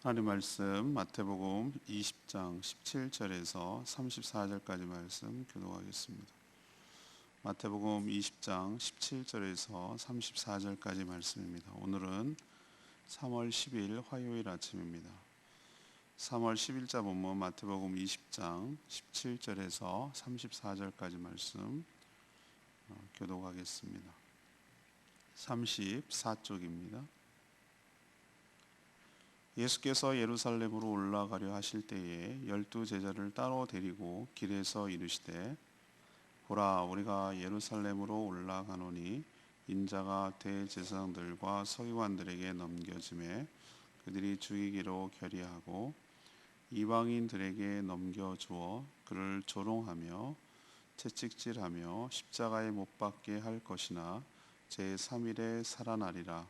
하나님 말씀 마태복음 20장 17절에서 34절까지 말씀 교독하겠습니다. 마태복음 20장 17절에서 34절까지 말씀입니다. 오늘은 3월 10일 화요일 아침입니다. 3월 10일자 본문 마태복음 20장 17절에서 34절까지 말씀 교독하겠습니다. 34쪽입니다. 예수께서 예루살렘으로 올라가려 하실 때에 12제자를 따로 데리고 길에서 이르시되 보라 우리가 예루살렘으로 올라가노니 인자가 대제사장들과 서기관들에게 넘겨짐에 그들이 죽이기로 결의하고 이방인들에게 넘겨주어 그를 조롱하며 채찍질하며 십자가에 못 박게 할 것이나 제3일에 살아나리라.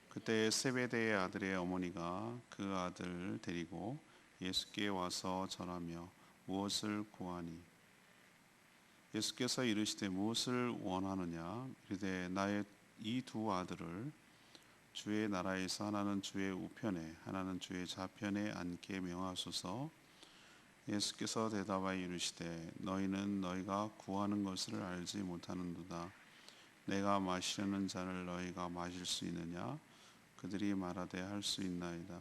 그때 세베대의 아들의 어머니가 그 아들 데리고 예수께 와서 전하며 무엇을 구하니? 예수께서 이르시되 무엇을 원하느냐? 이르되 나의 이 두 아들을 주의 나라에서 하나는 주의 우편에 하나는 주의 좌편에 앉게 명하소서. 예수께서 대답하여 이르시되 너희는 너희가 구하는 것을 알지 못하는도다. 내가 마시려는 잔을 너희가 마실 수 있느냐? 그들이 말하되 할 수 있나이다.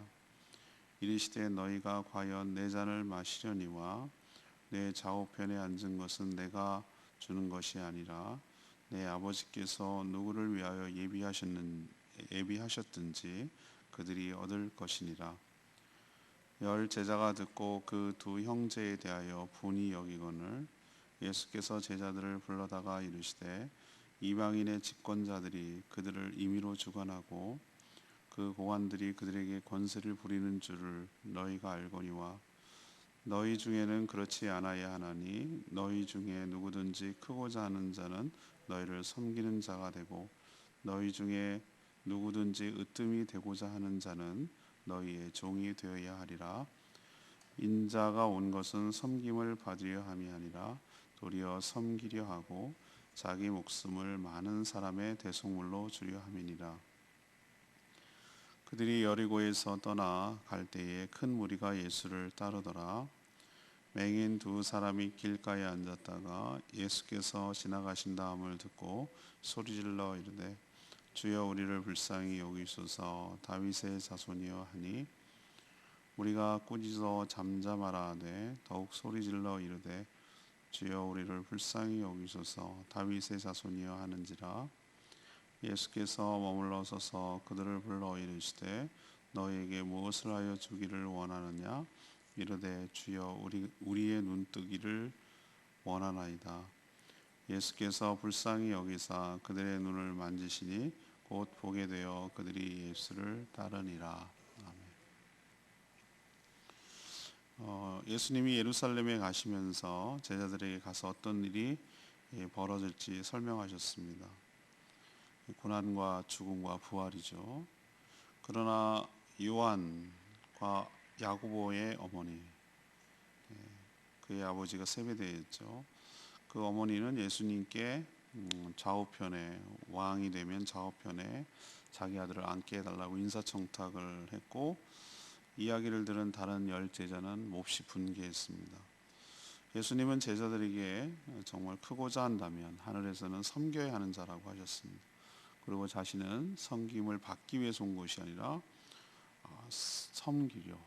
이르시되 너희가 과연 내 잔을 마시려니와 내 좌우편에 앉은 것은 내가 주는 것이 아니라 내 아버지께서 누구를 위하여 예비하셨든지 그들이 얻을 것이니라. 열 제자가 듣고 그 두 형제에 대하여 분이 여기거늘 예수께서 제자들을 불러다가 이르시되 이방인의 집권자들이 그들을 임의로 주관하고 그 고관들이 그들에게 권세를 부리는 줄을 너희가 알거니와 너희 중에는 그렇지 않아야 하나니 너희 중에 누구든지 크고자 하는 자는 너희를 섬기는 자가 되고 너희 중에 누구든지 으뜸이 되고자 하는 자는 너희의 종이 되어야 하리라. 인자가 온 것은 섬김을 받으려 함이 아니라 도리어 섬기려 하고 자기 목숨을 많은 사람의 대속물로 주려 함이니라. 그들이 여리고에서 떠나 갈 때에 큰 무리가 예수를 따르더라. 맹인 두 사람이 길가에 앉았다가 예수께서 지나가신다함을 듣고 소리질러 이르되 주여 우리를 불쌍히 여기소서. 다윗의 자손이여 하니 우리가 꾸짖어 잠잠하라 하되 더욱 소리질러 이르되 주여 우리를 불쌍히 여기소서. 다윗의 자손이여 하는지라. 예수께서 머물러 서서 그들을 불러 이르시되 너희에게 무엇을 하여 주기를 원하느냐? 이르되 주여 우리의 눈뜨기를 원하나이다. 예수께서 불쌍히 여기사 그들의 눈을 만지시니 곧 보게 되어 그들이 예수를 따르니라. 아멘. 예수님이 예루살렘에 가시면서 제자들에게 가서 어떤 일이 벌어질지 설명하셨습니다. 고난과 죽음과 부활이죠. 그러나 요한과 야고보의 어머니, 그의 아버지가 세베대였죠. 그 어머니는 예수님께 좌우편에 왕이 되면 좌우편에 자기 아들을 앉게 해달라고 인사청탁을 했고 이야기를 들은 다른 열 제자는 몹시 분개했습니다. 예수님은 제자들에게 정말 크고자 한다면 하늘에서는 섬겨야 하는 자라고 하셨습니다. 그리고 자신은 섬김을 받기 위해서 온 것이 아니라 섬기려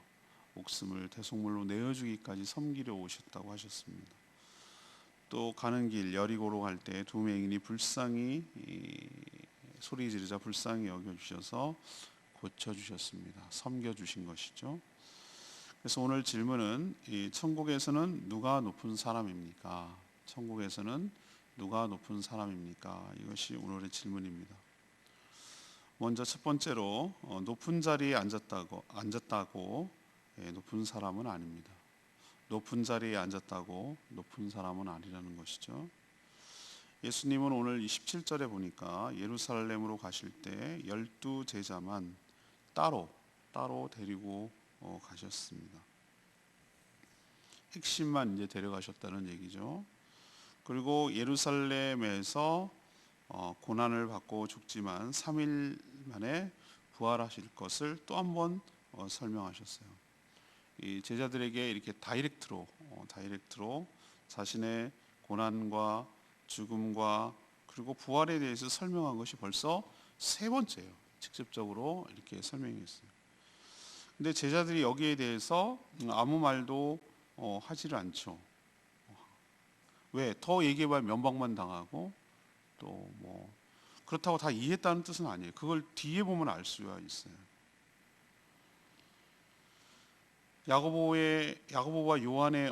목숨을 대속물로 내어주기까지 섬기려 오셨다고 하셨습니다. 또 가는 길 여리고로 갈 때 두 맹인이 불쌍히 소리 지르자 불쌍히 여겨주셔서 고쳐주셨습니다. 섬겨주신 것이죠. 그래서 오늘 질문은 천국에서는 누가 높은 사람입니까? 천국에서는 누가 높은 사람입니까? 이것이 오늘의 질문입니다. 먼저 첫 번째로 높은 자리에 앉았다고 높은 사람은 아닙니다. 높은 자리에 앉았다고 높은 사람은 아니라는 것이죠. 예수님은 오늘 27절에 보니까 예루살렘으로 가실 때 12제자만 따로 데리고 가셨습니다. 핵심만 이제 데려가셨다는 얘기죠. 그리고 예루살렘에서 고난을 받고 죽지만 3일 만에 부활하실 것을 또 한 번 설명하셨어요. 이 제자들에게 이렇게 다이렉트로 자신의 고난과 죽음과 그리고 부활에 대해서 설명한 것이 벌써 세 번째예요. 직접적으로 이렇게 설명했어요. 근데 제자들이 여기에 대해서 아무 말도 하지를 않죠. 왜? 더 얘기해봐야 면박만 당하고 또 뭐 그렇다고 다 이해했다는 뜻은 아니에요. 그걸 뒤에 보면 알 수가 있어요. 야고보와 요한의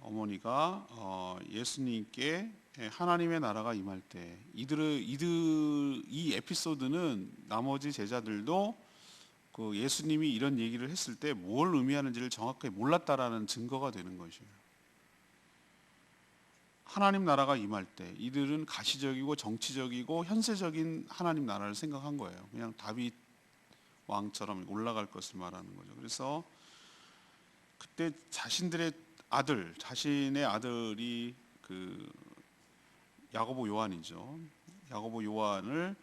어머니가 예수님께 하나님의 나라가 임할 때 이 에피소드는 나머지 제자들도 그 예수님이 이런 얘기를 했을 때 뭘 의미하는지를 정확하게 몰랐다라는 증거가 되는 것이에요. 하나님 나라가 임할 때 이들은 가시적이고 정치적이고 현세적인 하나님 나라를 생각한 거예요. 그냥 다윗 왕처럼 올라갈 것을 말하는 거죠. 그래서 그때 자신의 아들이 그 야고보 요한이죠. 야고보 요한을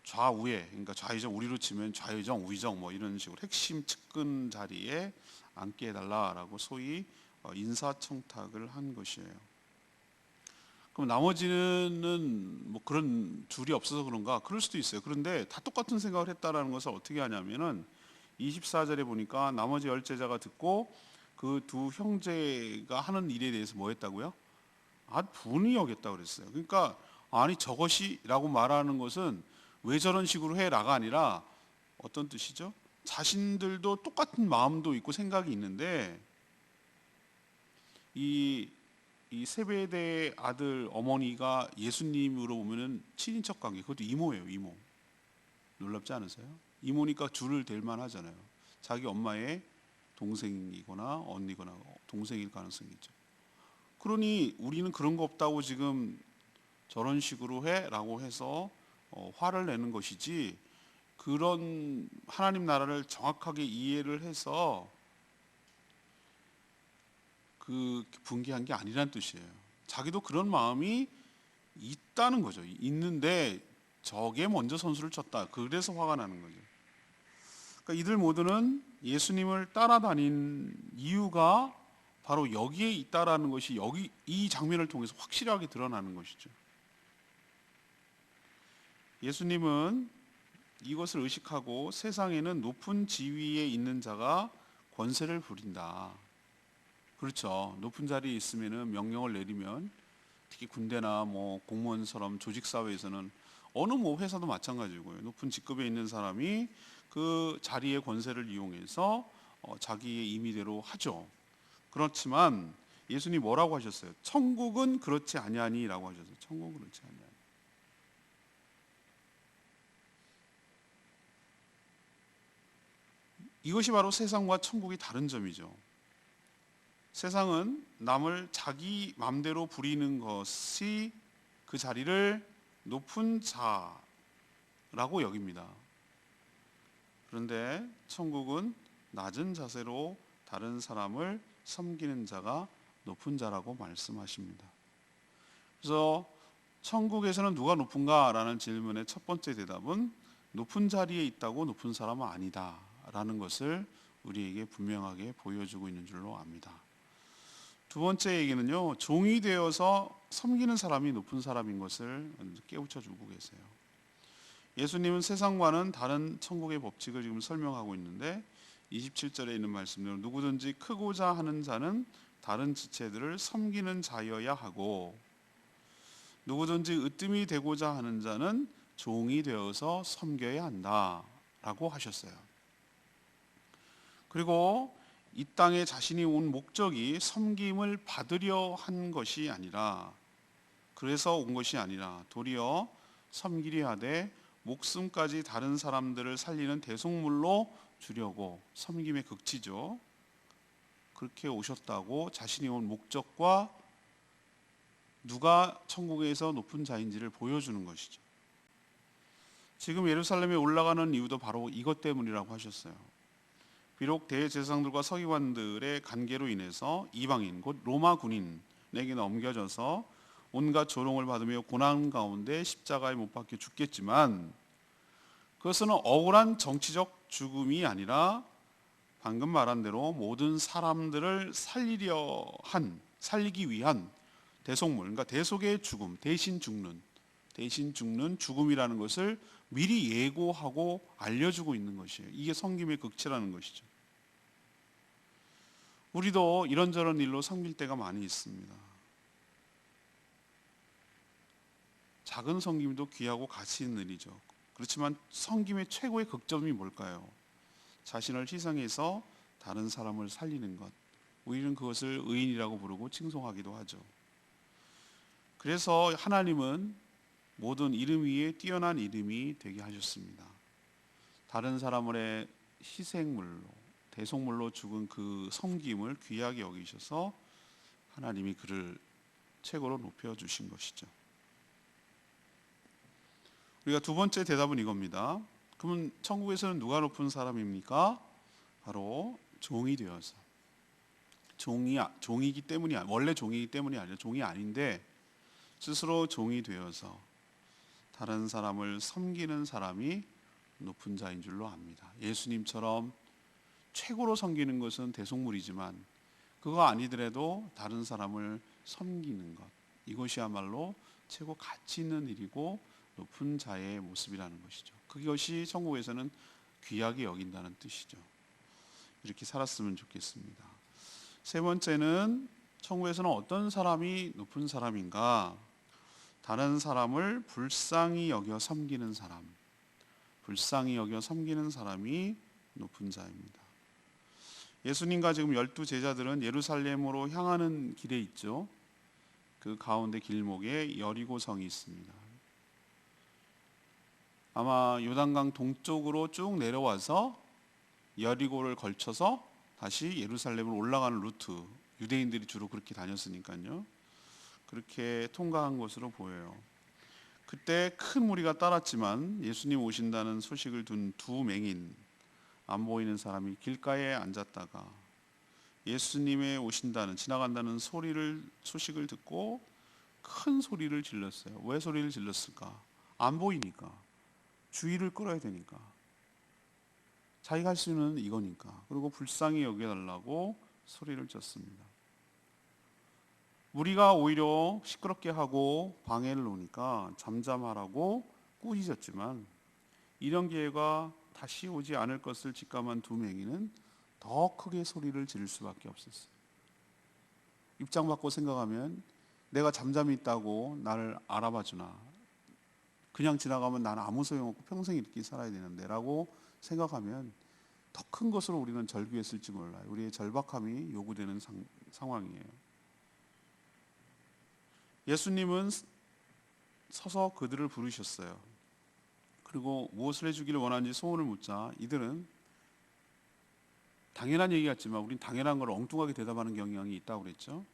좌우에, 그러니까 좌의정, 우리로 치면 좌의정, 우의정 뭐 이런 식으로 핵심 측근 자리에 앉게 해달라라고 소위 인사청탁을 한 것이에요. 그럼 나머지는 뭐 그런 줄이 없어서 그런가? 그럴 수도 있어요. 그런데 다 똑같은 생각을 했다라는 것을 어떻게 하냐면은 24절에 보니까 나머지 열 제자가 듣고 그 두 형제가 하는 일에 대해서 뭐 했다고요? 분이 여겼다 그랬어요. 그러니까 아니 저것이라고 말하는 것은 왜 저런 식으로 해라가 아니라 어떤 뜻이죠? 자신들도 똑같은 마음도 있고 생각이 있는데 이 세베대의 아들 어머니가 예수님으로 보면은 친인척 관계, 그것도 이모예요, 이모. 놀랍지 않으세요? 이모니까 줄을 댈 만하잖아요. 자기 엄마의 동생이거나 언니거나 동생일 가능성이 있죠. 그러니 우리는 그런 거 없다고 지금 저런 식으로 해라고 해서 화를 내는 것이지, 그런 하나님 나라를 정확하게 이해를 해서 그 분개한 게 아니란 뜻이에요. 자기도 그런 마음이 있다는 거죠. 있는데 저게 먼저 선수를 쳤다. 그래서 화가 나는 거죠. 그러니까 이들 모두는 예수님을 따라다닌 이유가 바로 여기에 있다라는 것이 여기 이 장면을 통해서 확실하게 드러나는 것이죠. 예수님은 이것을 의식하고 세상에는 높은 지위에 있는 자가 권세를 부린다. 그렇죠. 높은 자리에 있으면은 명령을 내리면, 특히 군대나 뭐 공무원처럼 조직 사회에서는 어느 뭐 회사도 마찬가지고요. 높은 직급에 있는 사람이 그 자리의 권세를 이용해서 자기의 임의대로 하죠. 그렇지만 예수님이 뭐라고 하셨어요? 천국은 그렇지 아니하니라고 하셨어요. 천국은 그렇지 아니하니. 이것이 바로 세상과 천국이 다른 점이죠. 세상은 남을 자기 맘대로 부리는 것이 그 자리를 높은 자라고 여깁니다. 그런데 천국은 낮은 자세로 다른 사람을 섬기는 자가 높은 자라고 말씀하십니다. 그래서 천국에서는 누가 높은가라는 질문의 첫 번째 대답은 높은 자리에 있다고 높은 사람은 아니다 라는 것을 우리에게 분명하게 보여주고 있는 줄로 압니다. 두 번째 얘기는요, 종이 되어서 섬기는 사람이 높은 사람인 것을 깨우쳐 주고 계세요. 예수님은 세상과는 다른 천국의 법칙을 지금 설명하고 있는데 27절에 있는 말씀대로 누구든지 크고자 하는 자는 다른 지체들을 섬기는 자여야 하고 누구든지 으뜸이 되고자 하는 자는 종이 되어서 섬겨야 한다 라고 하셨어요. 그리고 이 땅에 자신이 온 목적이 섬김을 받으려 한 것이 아니라, 그래서 온 것이 아니라 도리어 섬기려 하되 목숨까지 다른 사람들을 살리는 대속물로 주려고, 섬김의 극치죠. 그렇게 오셨다고 자신이 온 목적과 누가 천국에서 높은 자인지를 보여주는 것이죠. 지금 예루살렘에 올라가는 이유도 바로 이것 때문이라고 하셨어요. 비록 대제사장들과 서기관들의 관계로 인해서 이방인 곧 로마 군인에게 넘겨져서 온갖 조롱을 받으며 고난 가운데 십자가에 못 박혀 죽겠지만 그것은 억울한 정치적 죽음이 아니라 방금 말한 대로 모든 사람들을 살리기 위한 대속물, 그러니까 대속의 죽음, 대신 죽는 죽음이라는 것을 미리 예고하고 알려주고 있는 것이에요. 이게 성김의 극치라는 것이죠. 우리도 이런저런 일로 섬길 때가 많이 있습니다. 작은 섬김도 귀하고 가치 있는 일이죠. 그렇지만 섬김의 최고의 극점이 뭘까요? 자신을 희생해서 다른 사람을 살리는 것. 우리는 그것을 의인이라고 부르고 칭송하기도 하죠. 그래서 하나님은 모든 이름 위에 뛰어난 이름이 되게 하셨습니다. 다른 사람의 희생물로, 대속물로 죽은 그 섬김을 귀하게 여기셔서 하나님이 그를 최고로 높여주신 것이죠. 우리가 두 번째 대답은 이겁니다. 그러면 천국에서는 누가 높은 사람입니까? 바로 종이 되어서. 종이기 때문이 원래 종이기 때문이 아니라 종이 아닌데 스스로 종이 되어서 다른 사람을 섬기는 사람이 높은 자인 줄로 압니다. 예수님처럼 최고로 섬기는 것은 대속물이지만 그거 아니더라도 다른 사람을 섬기는 것, 이것이야말로 최고 가치 있는 일이고 높은 자의 모습이라는 것이죠. 그것이 천국에서는 귀하게 여긴다는 뜻이죠. 이렇게 살았으면 좋겠습니다. 세 번째는 천국에서는 어떤 사람이 높은 사람인가? 다른 사람을 불쌍히 여겨 섬기는 사람, 불쌍히 여겨 섬기는 사람이 높은 자입니다. 예수님과 지금 12 제자들은 예루살렘으로 향하는 길에 있죠. 그 가운데 길목에 여리고성이 있습니다. 아마 요단강 동쪽으로 쭉 내려와서 여리고를 걸쳐서 다시 예루살렘으로 올라가는 루트, 유대인들이 주로 그렇게 다녔으니까요. 그렇게 통과한 것으로 보여요. 그때 큰 무리가 따랐지만 예수님 오신다는 소식을 둔 두 맹인, 안 보이는 사람이 길가에 앉았다가 예수님의 오신다는, 지나간다는 소식을 듣고 큰 소리를 질렀어요. 왜 소리를 질렀을까? 안 보이니까. 주의를 끌어야 되니까. 자기가 할 수 있는 이거니까. 그리고 불쌍히 여겨달라고 소리를 쳤습니다. 무리가 오히려 시끄럽게 하고 방해를 놓으니까 잠잠하라고 꾸짖었지만 이런 기회가 다시 오지 않을 것을 직감한 두 맹인은 더 크게 소리를 지를 수밖에 없었어요. 입장 바꿔 생각하면 내가 잠잠히 있다고 나를 알아봐 주나, 그냥 지나가면 나는 아무 소용없고 평생 이렇게 살아야 되는데 라고 생각하면 더 큰 것으로 우리는 절규했을지 몰라요. 우리의 절박함이 요구되는 상황이에요. 예수님은 서서 그들을 부르셨어요. 그리고 무엇을 해주기를 원하는지 소원을 묻자 이들은 당연한 얘기 같지만 우린 당연한 걸 엉뚱하게 대답하는 경향이 있다고 그랬죠.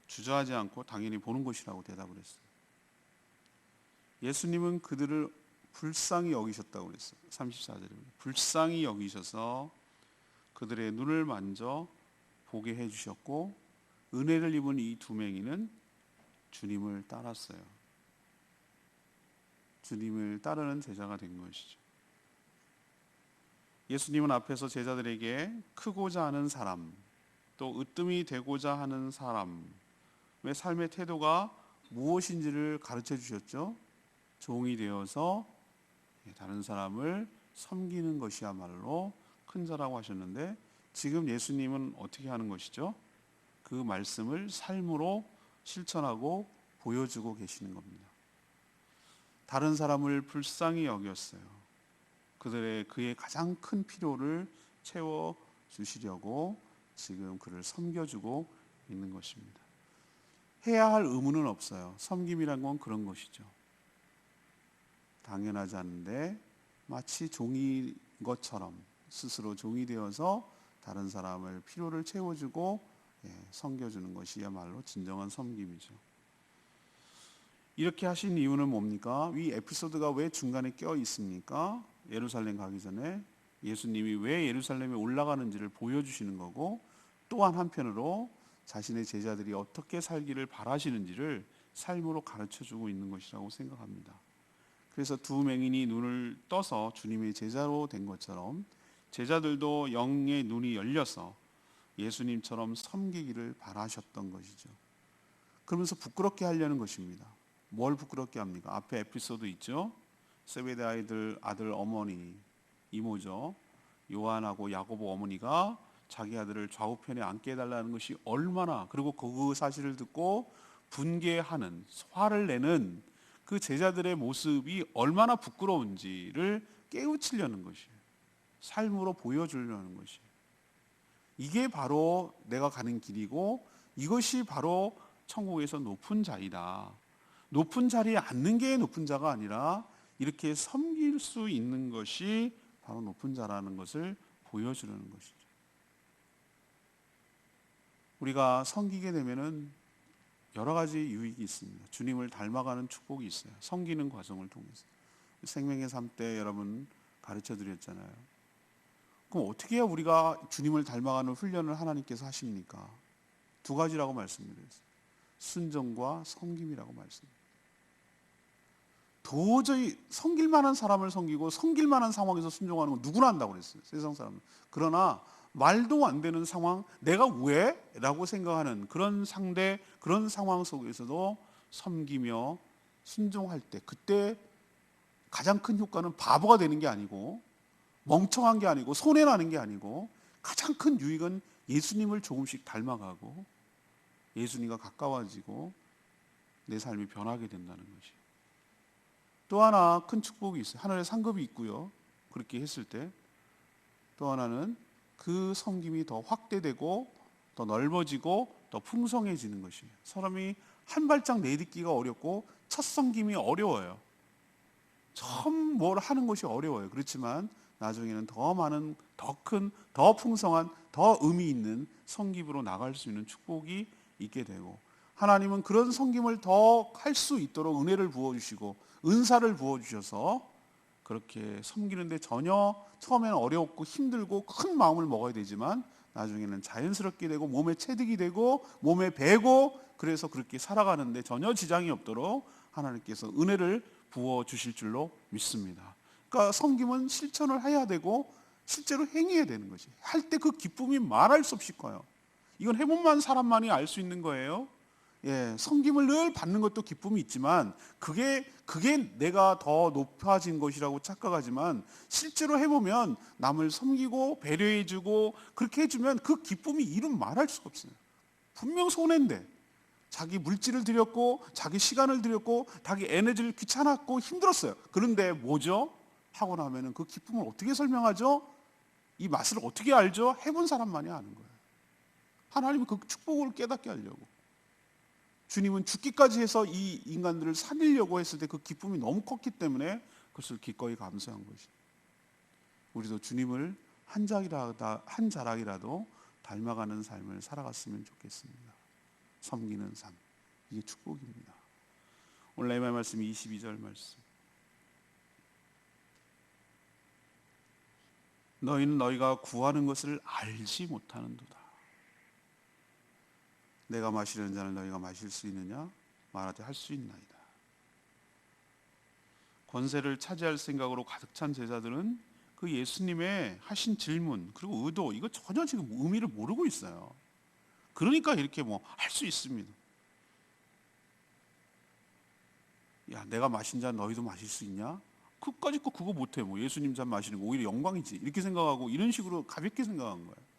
주저하지 않고 당연히 보는 것이라고 대답을 했어요. 예수님은 그들을 불쌍히 여기셨다고 그랬어요. 34절에 불쌍히 여기셔서 그들의 눈을 만져 보게 해주셨고 은혜를 입은 이 두 맹인은 주님을 따랐어요. 주님을 따르는 제자가 된 것이죠. 예수님은 앞에서 제자들에게 크고자 하는 사람, 또 으뜸이 되고자 하는 사람의 삶의 태도가 무엇인지를 가르쳐 주셨죠. 종이 되어서 다른 사람을 섬기는 것이야말로 큰 자라고 하셨는데 지금 예수님은 어떻게 하는 것이죠? 그 말씀을 삶으로 실천하고 보여주고 계시는 겁니다. 다른 사람을 불쌍히 여겼어요. 그의 가장 큰 필요를 채워 주시려고 지금 그를 섬겨주고 있는 것입니다. 해야 할 의무는 없어요. 섬김이란 건 그런 것이죠. 당연하지 않은데 마치 종인 것처럼 스스로 종이 되어서 다른 사람의 필요를 채워주고 섬겨주는 것이야말로 진정한 섬김이죠. 이렇게 하신 이유는 뭡니까? 이 에피소드가 왜 중간에 껴 있습니까? 예루살렘 가기 전에 예수님이 왜 예루살렘에 올라가는지를 보여주시는 거고 또한 한편으로 자신의 제자들이 어떻게 살기를 바라시는지를 삶으로 가르쳐주고 있는 것이라고 생각합니다. 그래서 두 맹인이 눈을 떠서 주님의 제자로 된 것처럼 제자들도 영의 눈이 열려서 예수님처럼 섬기기를 바라셨던 것이죠. 그러면서 부끄럽게 하려는 것입니다. 뭘 부끄럽게 합니까? 앞에 에피소드 있죠. 세베대 아들 어머니, 이모죠. 요한하고 야고보 어머니가 자기 아들을 좌우편에 앉게 해달라는 것이 얼마나, 그리고 그 사실을 듣고 분개하는, 화를 내는 그 제자들의 모습이 얼마나 부끄러운지를 깨우치려는 것이에요. 삶으로 보여주려는 것이에요. 이게 바로 내가 가는 길이고, 이것이 바로 천국에서 높은 자이다. 높은 자리에 앉는 게 높은 자가 아니라 이렇게 섬길 수 있는 것이 바로 높은 자라는 것을 보여주려는 것이죠. 우리가 섬기게 되면은 여러 가지 유익이 있습니다. 주님을 닮아가는 축복이 있어요. 섬기는 과정을 통해서. 생명의 삶 때 여러분 가르쳐 드렸잖아요. 그럼 어떻게 해야 우리가 주님을 닮아가는 훈련을 하나님께서 하십니까? 두 가지라고 말씀드렸어요. 순종과 섬김이라고 말씀드렸어요. 도저히 섬길 만한 사람을 섬기고 섬길 만한 상황에서 순종하는 건 누구나 한다고 그랬어요. 세상 사람은. 그러나 말도 안 되는 상황, 내가 왜? 라고 생각하는 그런 상대, 그런 상황 속에서도 섬기며 순종할 때, 그때 가장 큰 효과는 바보가 되는 게 아니고, 멍청한 게 아니고, 손해나는 게 아니고, 가장 큰 유익은 예수님을 조금씩 닮아가고 예수님과 가까워지고 내 삶이 변하게 된다는 것이에요. 또 하나 큰 축복이 있어요. 하늘에 상급이 있고요. 그렇게 했을 때 또 하나는 그 섬김이 더 확대되고 더 넓어지고 더 풍성해지는 것이에요. 사람이 한 발짝 내딛기가 어렵고 첫 섬김이 어려워요. 처음 뭘 하는 것이 어려워요. 그렇지만 나중에는 더 많은, 더 큰, 더 풍성한, 더 의미 있는 섬김으로 나갈 수 있는 축복이 있게 되고, 하나님은 그런 섬김을 더 할 수 있도록 은혜를 부어주시고 은사를 부어주셔서 그렇게 섬기는데 전혀 처음에는 어렵고 힘들고 큰 마음을 먹어야 되지만 나중에는 자연스럽게 되고 몸에 체득이 되고 몸에 배고, 그래서 그렇게 살아가는데 전혀 지장이 없도록 하나님께서 은혜를 부어주실 줄로 믿습니다. 그러니까 섬김은 실천을 해야 되고 실제로 행해야 되는 거지. 할 때 그 기쁨이 말할 수 없이 커요. 이건 해본 사람만이 알 수 있는 거예요. 예, 섬김을 늘 받는 것도 기쁨이 있지만 그게 내가 더 높아진 것이라고 착각하지만 실제로 해보면 남을 섬기고 배려해주고 그렇게 해주면 그 기쁨이 이름 말할 수가 없어요. 분명 손해인데 자기 물질을 들였고 자기 시간을 들였고 자기 에너지를 귀찮았고 힘들었어요. 그런데 뭐죠? 하고 나면은 그 기쁨을 어떻게 설명하죠? 이 맛을 어떻게 알죠? 해본 사람만이 아는 거예요. 하나님은 그 축복을 깨닫게 하려고. 주님은 죽기까지 해서 이 인간들을 살리려고 했을 때 그 기쁨이 너무 컸기 때문에 그것을 기꺼이 감수한 것이죠. 우리도 주님을 한 자락이라도 닮아가는 삶을 살아갔으면 좋겠습니다. 섬기는 삶, 이게 축복입니다. 오늘 레위기 말씀 22절 말씀. 너희는 너희가 구하는 것을 알지 못하는도다. 내가 마시려는 잔을 너희가 마실 수 있느냐? 말하되 할 수 있나이다. 권세를 차지할 생각으로 가득 찬 제자들은 그 예수님의 하신 질문 그리고 의도, 이거 전혀 지금 의미를 모르고 있어요. 그러니까 이렇게 뭐 할 수 있습니다. 야, 내가 마신 잔 너희도 마실 수 있냐? 그까짓 거 그거 못해. 뭐 예수님 잔 마시는 거 오히려 영광이지. 이렇게 생각하고 이런 식으로 가볍게 생각한 거예요.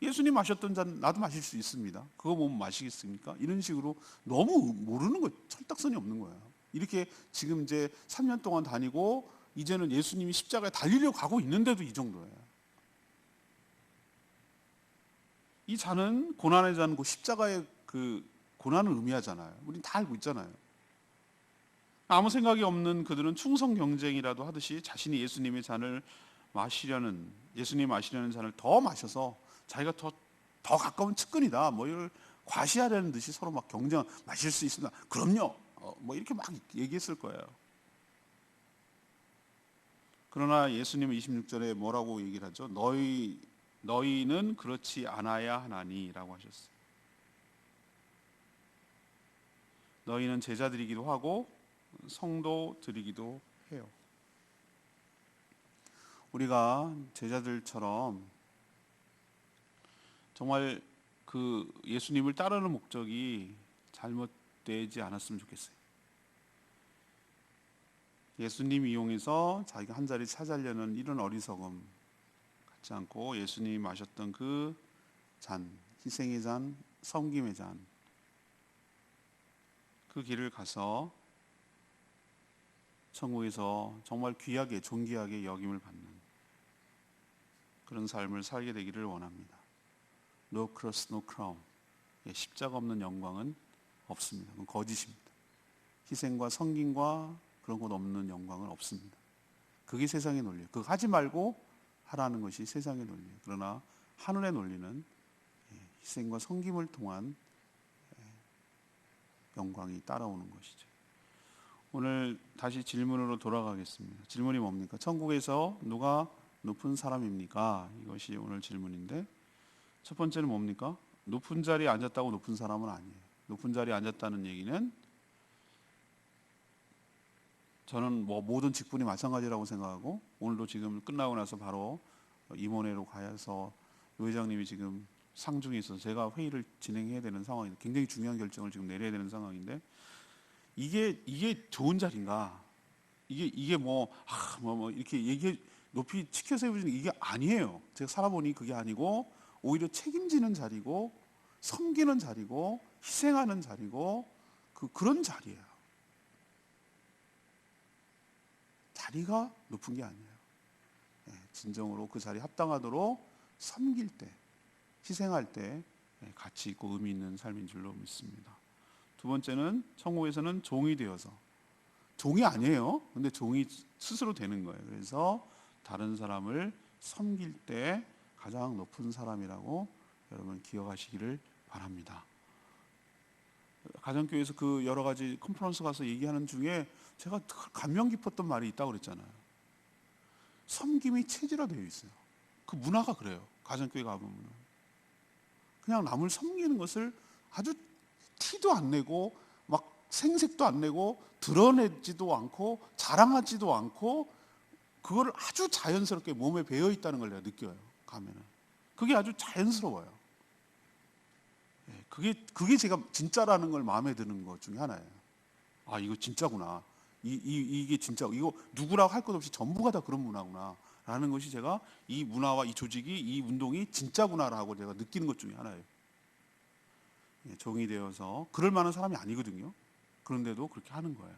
예수님 마셨던 잔 나도 마실 수 있습니다. 그거 못 마시겠습니까? 이런 식으로 너무 모르는 거, 철딱선이 없는 거예요. 이렇게 지금 이제 3년 동안 다니고 이제는 예수님이 십자가에 달리려고 가고 있는데도 이 정도예요. 이 잔은 고난의 잔고 십자가의 그 고난을 의미하잖아요. 우린 다 알고 있잖아요. 아무 생각이 없는 그들은 충성 경쟁이라도 하듯이 자신이 예수님의 잔을 예수님이 마시려는 잔을 더 마셔서 자기가 더 가까운 측근이다, 뭐 이걸 과시하려는 듯이 서로 막 경쟁, 마실 수 있습니다. 그럼요. 뭐 이렇게 막 얘기했을 거예요. 그러나 예수님은 26절에 뭐라고 얘기를 하죠? 너희는 그렇지 않아야 하나니라고 하셨어요. 너희는 제자들이기도 하고 성도들이기도 해요. 우리가 제자들처럼 정말 그 예수님을 따르는 목적이 잘못되지 않았으면 좋겠어요. 예수님 이용해서 자기가 한 자리 차지하려는 이런 어리석음 갖지 않고 예수님이 마셨던 그 잔, 희생의 잔, 섬김의 잔, 그 길을 가서 천국에서 정말 귀하게 존귀하게 여김을 받는 그런 삶을 살게 되기를 원합니다. No cross, no crown. 십자가 없는 영광은 없습니다. 그건 거짓입니다. 희생과 섬김과 그런 것 없는 영광은 없습니다. 그게 세상의 논리예요. 그거 하지 말고 하라는 것이 세상의 논리예요. 그러나 하늘의 논리는 희생과 섬김을 통한 영광이 따라오는 것이죠. 오늘 다시 질문으로 돌아가겠습니다. 질문이 뭡니까? 천국에서 누가 높은 사람입니까? 이것이 오늘 질문인데, 첫 번째는 뭡니까? 높은 자리에 앉았다고 높은 사람은 아니에요. 높은 자리에 앉았다는 얘기는 저는 뭐 모든 직분이 마찬가지라고 생각하고, 오늘도 지금 끝나고 나서 바로 임원회로 가서 요 회장님이 지금 상중에 있어서 제가 회의를 진행해야 되는 상황인데, 굉장히 중요한 결정을 지금 내려야 되는 상황인데, 이게 좋은 자리인가? 이게 뭐 이렇게 얘기 높이 치켜 세우는 이게 아니에요. 제가 살아보니 그게 아니고 오히려 책임지는 자리고 섬기는 자리고 희생하는 자리고 그런 자리예요. 자리가 높은 게 아니에요. 진정으로 그 자리에 합당하도록 섬길 때, 희생할 때 가치 있고 의미 있는 삶인 줄로 믿습니다. 두 번째는 천국에서는 종이 되어서, 종이 아니에요. 근데 종이 스스로 되는 거예요. 그래서 다른 사람을 섬길 때 가장 높은 사람이라고 여러분 기억하시기를 바랍니다. 가정교회에서 그 여러 가지 컨퍼런스 가서 얘기하는 중에 제가 감명 깊었던 말이 있다고 그랬잖아요. 섬김이 체질화되어 있어요. 그 문화가 그래요. 가정교회 가보면 그냥 남을 섬기는 것을 아주 티도 안 내고 막 생색도 안 내고 드러내지도 않고 자랑하지도 않고 그거를 아주 자연스럽게 몸에 배어 있다는 걸 내가 느껴요. 가면은 그게 아주 자연스러워요. 그게 제가 진짜라는 걸 마음에 드는 것 중에 하나예요. 아, 이거 진짜구나. 이게 진짜, 이거 누구라고 할 것 없이 전부가 다 그런 문화구나 라는 것이, 제가 이 문화와 이 조직이, 이 운동이 진짜구나라고 제가 느끼는 것 중에 하나예요. 종이 되어서 그럴 만한 사람이 아니거든요. 그런데도 그렇게 하는 거예요.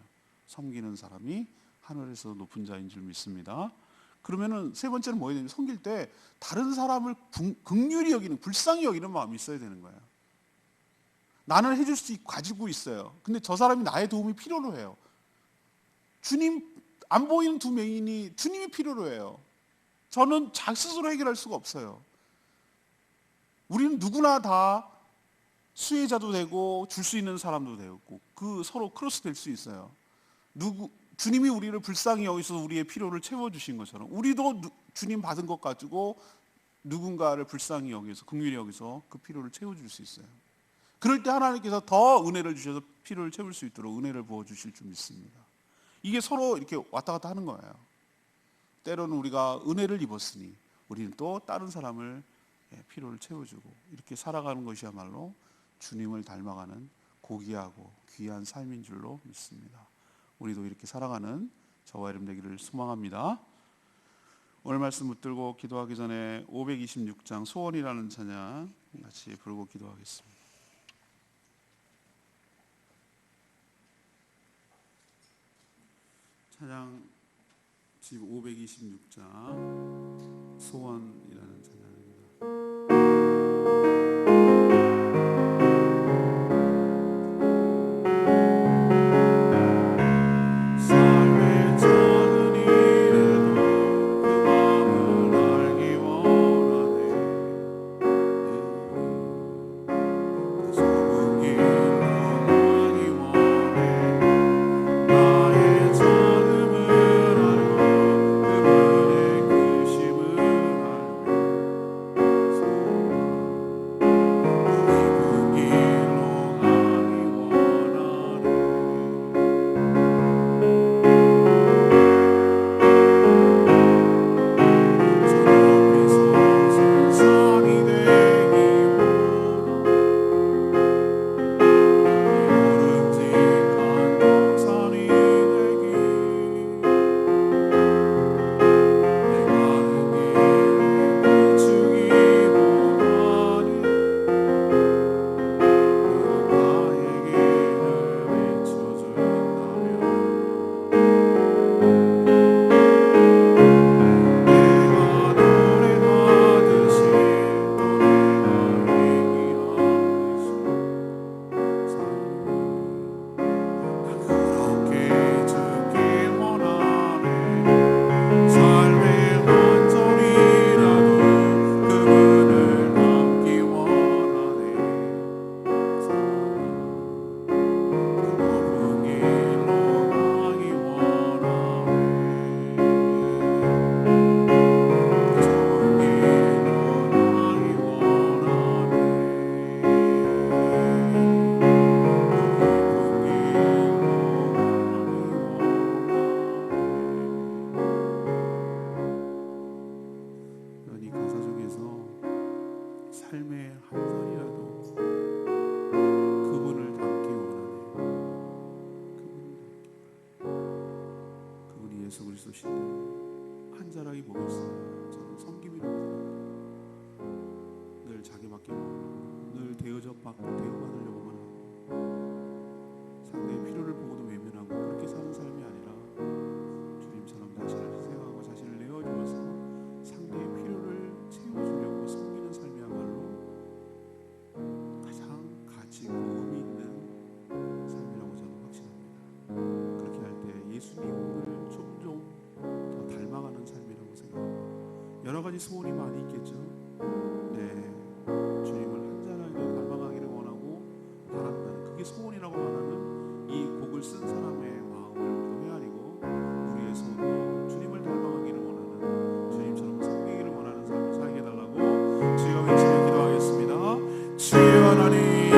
섬기는 사람이 하늘에서 높은 자인 줄 믿습니다. 그러면은 세 번째는 뭐예요? 되냐면 섬길 때 다른 사람을 긍휼히 여기는, 불쌍히 여기는 마음이 있어야 되는 거예요. 나는 해줄 수 있고 가지고 있어요. 근데 저 사람이 나의 도움이 필요로 해요. 주님, 안 보이는 두 명이니 주님이 필요로 해요. 저는 스스로 해결할 수가 없어요. 우리는 누구나 다 수혜자도 되고 줄 수 있는 사람도 되고 서로 크로스 될 수 있어요. 주님이 우리를 불쌍히 여기서 우리의 필요를 채워주신 것처럼 우리도 주님 받은 것 가지고 누군가를 불쌍히 여기서, 긍휼히 여기서 그 필요를 채워줄 수 있어요. 그럴 때 하나님께서 더 은혜를 주셔서 필요를 채울 수 있도록 은혜를 부어주실 줄 믿습니다. 이게 서로 이렇게 왔다 갔다 하는 거예요. 때로는 우리가 은혜를 입었으니 우리는 또 다른 사람을 필요를 채워주고 이렇게 살아가는 것이야말로 주님을 닮아가는 고귀하고 귀한 삶인 줄로 믿습니다. 우리도 이렇게 살아가는 저와 여러분 되기를 소망합니다. 오늘 말씀 붙들고 기도하기 전에 526장 소원이라는 찬양 같이 부르고 기도하겠습니다. 찬양 지금 526장 소원이라는 찬양입니다. 삶의 한 살이라도 그분을 닮기 원하네요. 그분을 닮기 원하네요. 그분이 예수 그리스도신데 한 자락이 뭐겠어요? 저는 섬김이라고 생각해요. 늘 자기밖에 모르고 늘 대우받으려고만 하고 상대의 필요를 보고도 외면하고 그렇게 사는 삶이 아니라 주님처럼 자신을 희생하고 자신을 내어주어서 상대의 필요를 채워주려고 섬기는 삶이야말로 가장 가치있고 의미 있는 삶이라고 저는 확신합니다. 그렇게 할 때 예수님을 점점 더 닮아가는 삶이라고 생각합니다. 여러 가지 소원이 많이 있겠죠. 네, 주님을 한 자락이라도 닮아가기를 원하고 바란다는 그게 소원이라고 말하는 이 곡을 쓴 사람의 마음을 헤아리고 우리의 소원도 주님을 닮아가기를 원하는 주님처럼 섬기기를 원하는 삶을 살게 해달라고 주여 외치며 기도하겠습니다. 주여 하나님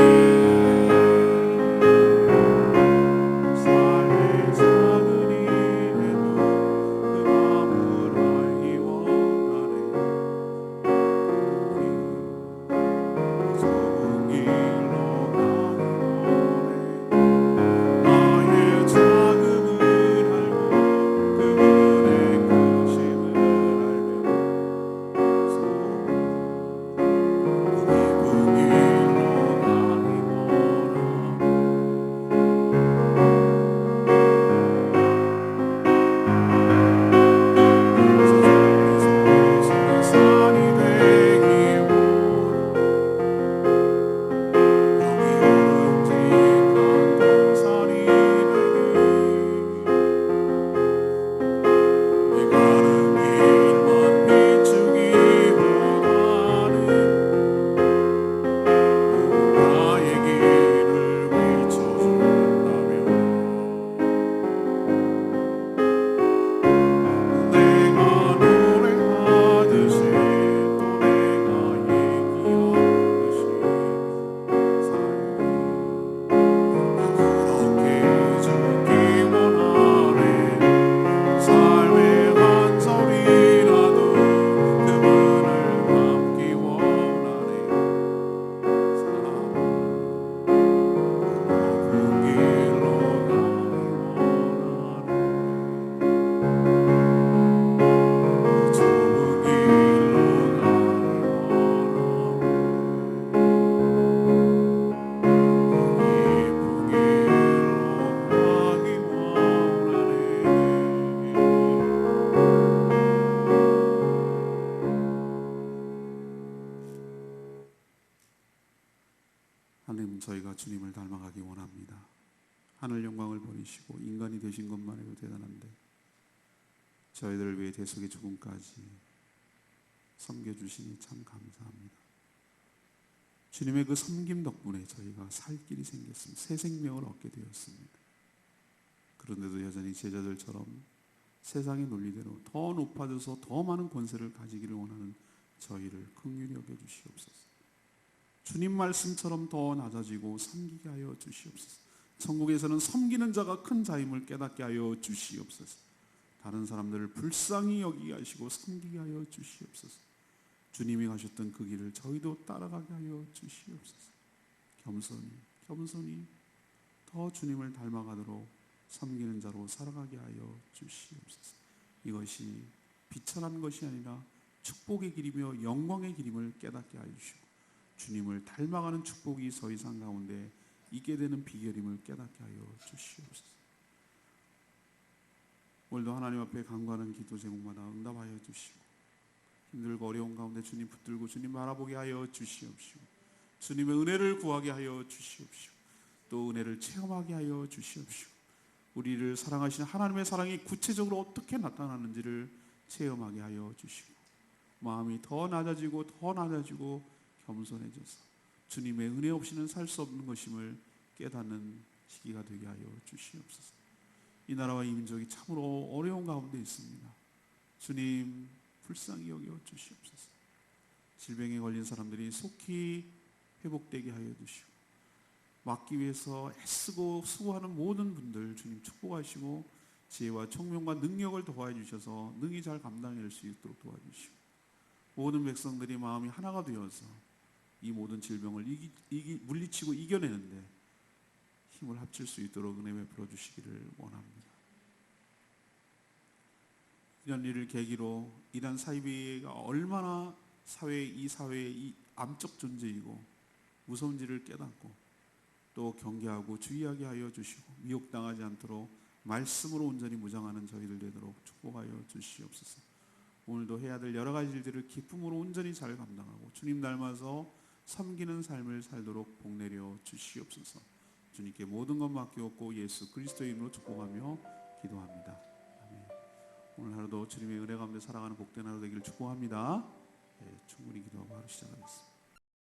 하나님, 저희가 주님을 닮아가기 원합니다. 하늘 영광을 버리시고 인간이 되신 것만 해도 대단한데 저희들을 위해 대속의 죽음까지 섬겨주시니 참 감사합니다. 주님의 그 섬김 덕분에 저희가 살 길이 생겼습니다. 새 생명을 얻게 되었습니다. 그런데도 여전히 제자들처럼 세상의 논리대로 더 높아져서 더 많은 권세를 가지기를 원하는 저희를 긍휼히 여겨주시옵소서. 주님 말씀처럼 더 낮아지고 섬기게 하여 주시옵소서. 천국에서는 섬기는 자가 큰 자임을 깨닫게 하여 주시옵소서. 다른 사람들을 불쌍히 여기게 하시고 섬기게 하여 주시옵소서. 주님이 가셨던 그 길을 저희도 따라가게 하여 주시옵소서. 겸손히 더 주님을 닮아가도록 섬기는 자로 살아가게 하여 주시옵소서. 이것이 비천한 것이 아니라 축복의 길이며 영광의 길임을 깨닫게 하여 주시고 주님을 닮아가는 축복이 저희 삶 가운데 있게 되는 비결임을 깨닫게 하여 주시옵소서. 오늘도 하나님 앞에 간구하는 기도 제목마다 응답하여 주시고 힘들고 어려운 가운데 주님 붙들고 주님 바라보게 하여 주시옵시고 주님의 은혜를 구하게 하여 주시옵시고 또 은혜를 체험하게 하여 주시옵시고 우리를 사랑하시는 하나님의 사랑이 구체적으로 어떻게 나타나는지를 체험하게 하여 주시고 마음이 더 낮아지고 겸손해져서 주님의 은혜 없이는 살 수 없는 것임을 깨닫는 시기가 되게 하여 주시옵소서. 이 나라와 이 민족이 참으로 어려운 가운데 있습니다. 주님 불쌍히 여겨 주시옵소서. 질병에 걸린 사람들이 속히 회복되게 하여 주시고 막기 위해서 애쓰고 수고하는 모든 분들 주님 축복하시고 지혜와 총명과 능력을 도와주셔서 능히 잘 감당할 수 있도록 도와주시고 모든 백성들이 마음이 하나가 되어서 이 모든 질병을 물리치고 이겨내는데 힘을 합칠 수 있도록 은혜 베풀어 주시기를 원합니다. 이런 일을 계기로 이란 사이비가 얼마나 이 사회의 이 암적 존재이고 무서운지를 깨닫고 또 경계하고 주의하게 하여 주시고 미혹당하지 않도록 말씀으로 온전히 무장하는 저희들 되도록 축복하여 주시옵소서. 오늘도 해야 될 여러 가지 일들을 기쁨으로 온전히 잘 감당하고 주님 닮아서 섬기는 삶을 살도록 복내려 주시옵소서. 주님께 모든 것 맡기옵고 예수 그리스도의 이름으로 축복하며 기도합니다. 아멘. 오늘 하루도 주님의 은혜 가운데 살아가는 복된 하루 되기를 축복합니다. 네, 충분히 기도하고 하루 시작하겠습니다.